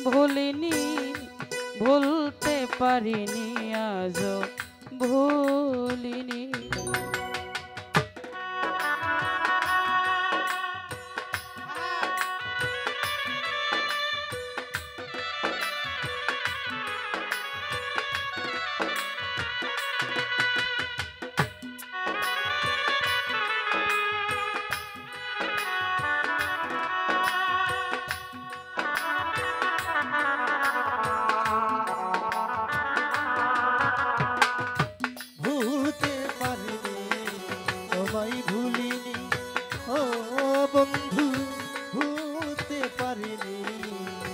ভুলিনি, ভুলতে পারিনি, আজও ভুলিনি। ভুলতে পারিনি তোমায় ভুলিনি, ও বন্ধু ভুলতে পারিনি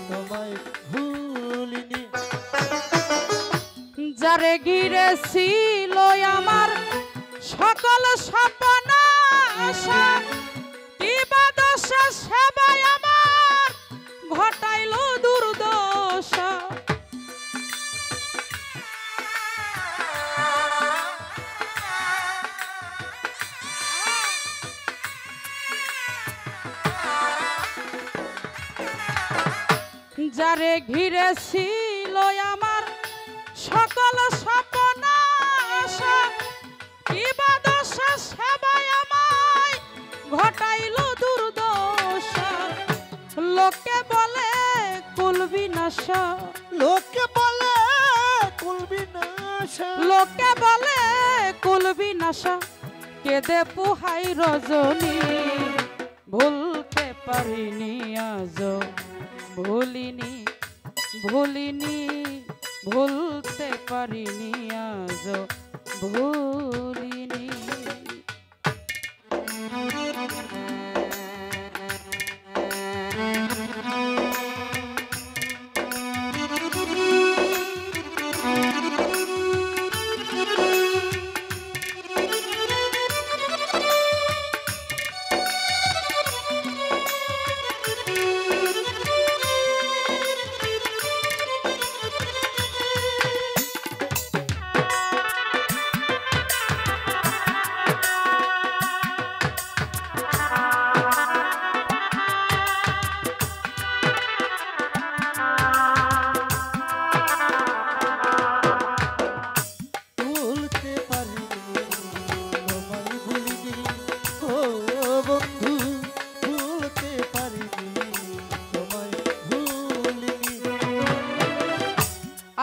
তোমায় ভুলিনি। যারে ঘিরে ছিল আমার সকল স্বপ্ন আশা, কিবা দশা সেবায় আমার ঘটাইল দুর্দশা। যারে ঘিরে ছিল আমার সকল স্বপ্ন আশা, কিবা দশা সেবায় আমায় ঘটাইল দুর্দশা। লোকে বলে কুল বিনাশা, লোকে বলে কুল বিনাশা, লোকে বলে কুল বিনাশা, কেঁদে পুহাই রজনী। ভুলতে পারিনি আজও ভুলিনি, ভুলিনি, ভুলতে পারিনি, আজও ভুলিনি।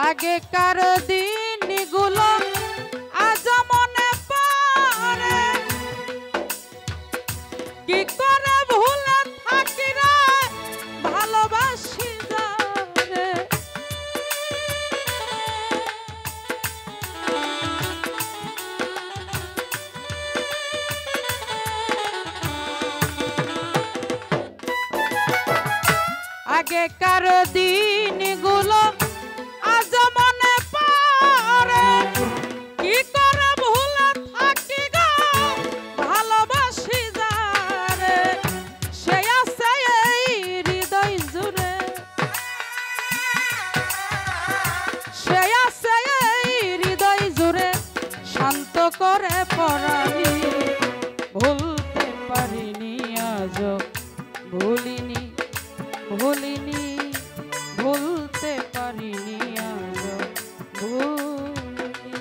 আগেকার দিনগুলো আজ মনে পড়ে, কি করে ভুলে থাকি রে ভালোবাসি যারে। আগেকার দিনগুলো আজ মনে পড়ে, কি করে ভুলে থাকি গো ভালোবাসি যারে। সে আছে এই হৃদয় জুড়ে, সে আছে এই হৃদয় জুড়ে, শান্ত করে পরানি। ভুলতে পারিনি আজও ভুলিনি, ভুলিনি, ভুলতে পারিনি আজও ভুলিনি।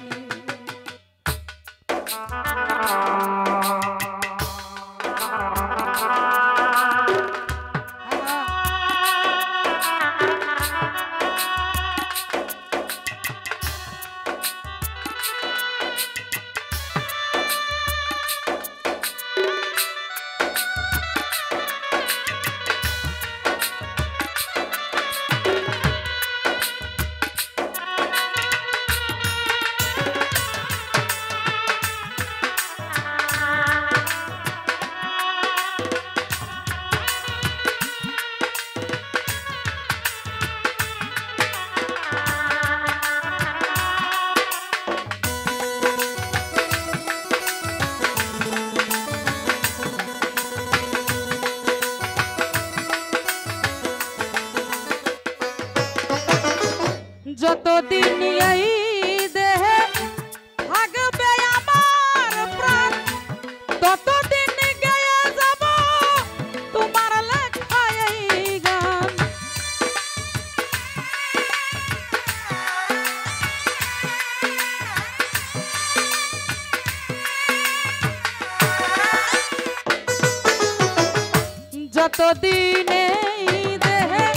যতদিন এই দেহে থাকবে আমার প্রাণ, ততদিন গেয়ে যাব তোমার লেখা এই গান। যতদিন এই দেহে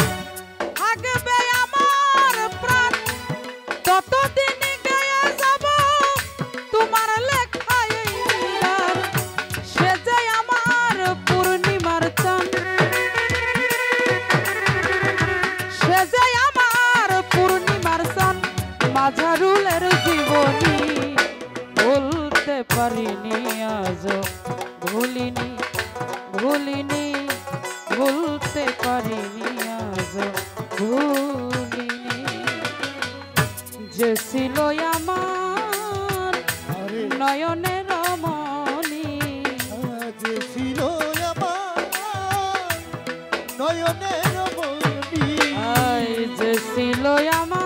থাকবে আমার প্রাণ ততদিন গেয়ে যাব তোমার লেখা এই গান। সে যে আমার পূর্ণিমার চাঁদ, সে যে আমার পূর্ণিমার চাঁদ, মাঝারুলের জীবনী ভুলতে পারিনি আজও ভুলিনি ভুলিনি ভুলতে পারিনি আজও ভুলিনি। যে ছিল আমার আরে নয়নের মনি, যে ছিল আমার নয়নের মনি, আই যে ছিল আমার